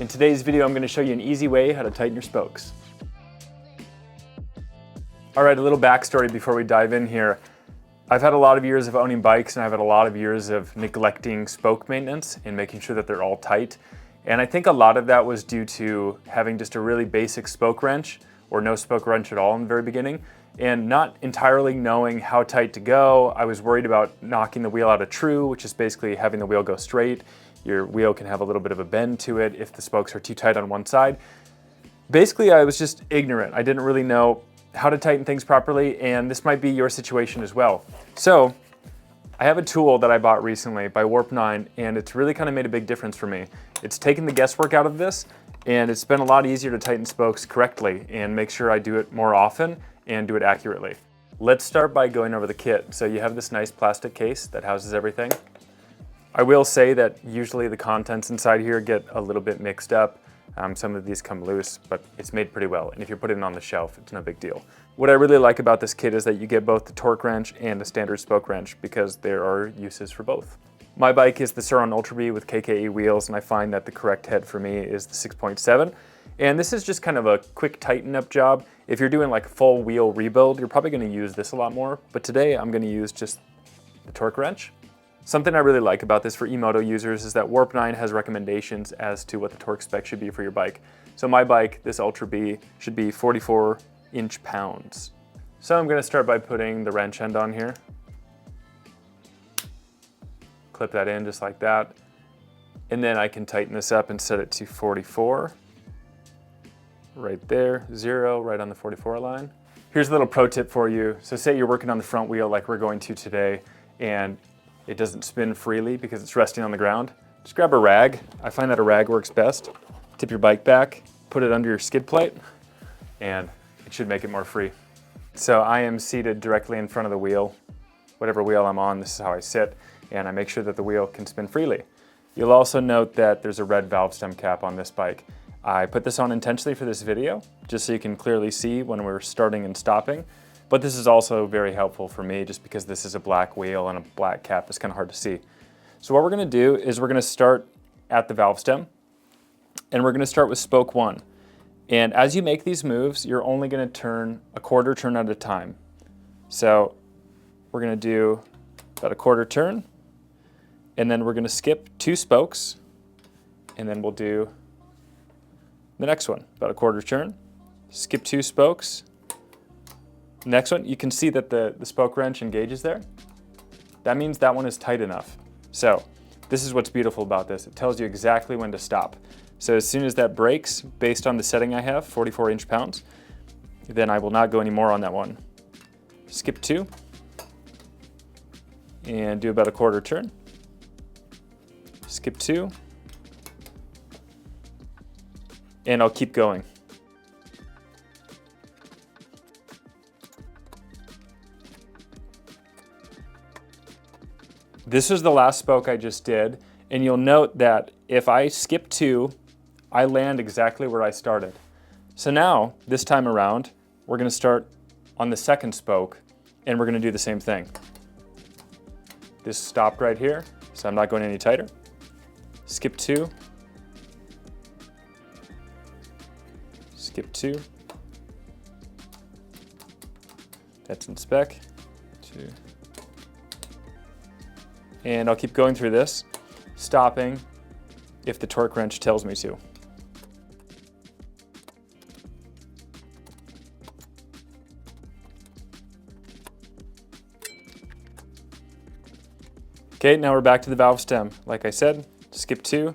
In today's video, I'm going to show you an easy way how to tighten your spokes. All right, a little backstory before we dive in here. I've had a lot of years of owning bikes, and I've had a lot of years of neglecting spoke maintenance and making sure that they're all tight. And I think a lot of that was due to having just a really basic spoke wrench or no spoke wrench at all in the very beginning, and not entirely knowing how tight to go. I was worried about knocking the wheel out of true, which is basically having the wheel go straight. Your wheel can have a little bit of a bend to it if the spokes are too tight on one side. Basically, I was just ignorant. I didn't really know how to tighten things properly, and this might be your situation as well. So I have a tool that I bought recently by Warp 9, and it's really kind of made a big difference for me. It's taken the guesswork out of this, and it's been a lot easier to tighten spokes correctly and make sure I do it more often and do it accurately. Let's start by going over the kit. So you have this nice plastic case that houses everything. I will say that usually the contents inside here get a little bit mixed up. Some of these come loose, but it's made pretty well. And if you're putting it on the shelf, it's no big deal. What I really like about this kit is that you get both the torque wrench and a standard spoke wrench because there are uses for both. My bike is the Sur-Ron Ultra B with KKE wheels, and I find that the correct head for me is the 6.7. And this is just kind of a quick tighten up job. If you're doing like a full wheel rebuild, you're probably going to use this a lot more. But today I'm going to use just the torque wrench. Something I really like about this for E-Moto users is that Warp 9 has recommendations as to what the torque spec should be for your bike. So my bike, this Ultra B, should be 44 inch-pounds. So I'm going to start by putting the wrench end on here. Clip that in just like that. And then I can tighten this up and set it to 44. Right there, 0, right on the 44 line. Here's a little pro tip for you. So say you're working on the front wheel like we're going to today, and it doesn't spin freely because it's resting on the ground. Just grab a rag. I find that a rag works best. Tip your bike back, put it under your skid plate, and it should make it more free. So I am seated directly in front of the wheel. Whatever wheel I'm on, this is how I sit, and I make sure that the wheel can spin freely. You'll also note that there's a red valve stem cap on this bike. I put this on intentionally for this video, just so you can clearly see when we're starting and stopping. But this is also very helpful for me just because this is a black wheel and a black cap. It's kind of hard to see. So what we're going to do is we're going to start at the valve stem, and we're going to start with spoke 1. And as you make these moves, you're only going to turn a quarter turn at a time. So we're going to do about a quarter turn, and then we're going to skip 2 spokes, and then we'll do the next one, about a quarter turn, skip 2 spokes. Next one, you can see that the spoke wrench engages there. That means that one is tight enough. So this is what's beautiful about this. It tells you exactly when to stop. So as soon as that breaks, based on the setting I have, 44 inch-pounds, then I will not go any more on that one. Skip 2, and do about a quarter turn. Skip 2, and I'll keep going. This is the last spoke I just did, and you'll note that if I skip 2, I land exactly where I started. So now, this time around, we're going to start on the second spoke, and we're going to do the same thing. This stopped right here, so I'm not going any tighter. Skip 2. Skip 2. That's in spec. 2. And I'll keep going through this, stopping if the torque wrench tells me to. Okay, now we're back to the valve stem. Like I said, skip 2,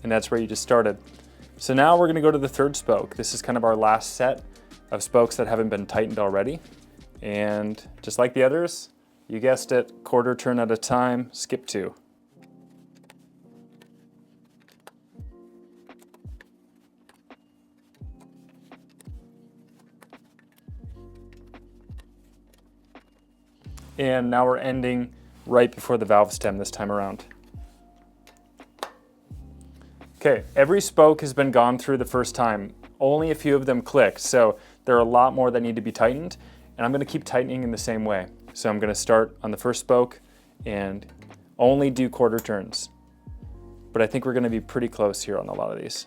and that's where you just started. So now we're going to go to the third spoke. This is kind of our last set of spokes that haven't been tightened already. And just like the others, you guessed it, quarter turn at a time, skip 2. And now we're ending right before the valve stem this time around. Okay, every spoke has been gone through the first time. Only a few of them clicked, so there are a lot more that need to be tightened, and I'm going to keep tightening in the same way. So I'm going to start on the first spoke and only do quarter turns. But I think we're going to be pretty close here on a lot of these.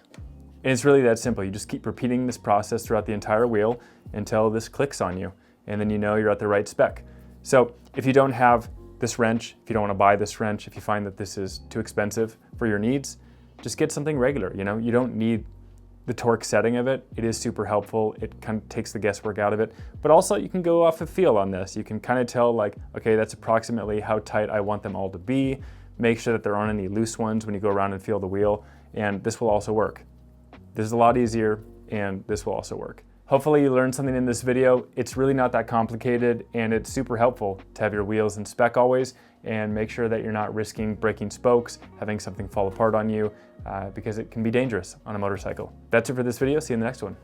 And it's really that simple. You just keep repeating this process throughout the entire wheel until this clicks on you, and then you know you're at the right spec. So if you don't have this wrench, if you don't want to buy this wrench, if you find that this is too expensive for your needs, just get something regular. You know, you don't need the torque setting of it. It is super helpful. It kind of takes the guesswork out of it. But also you can go off of feel on this. You can kind of tell like, okay, that's approximately how tight I want them all to be. Make sure that there aren't any loose ones when you go around and feel the wheel. And this will also work. This is a lot easier, and this will also work. Hopefully you learned something in this video. It's really not that complicated, and it's super helpful to have your wheels in spec always, and make sure that you're not risking breaking spokes, having something fall apart on you, because it can be dangerous on a motorcycle. That's it for this video. See you in the next one.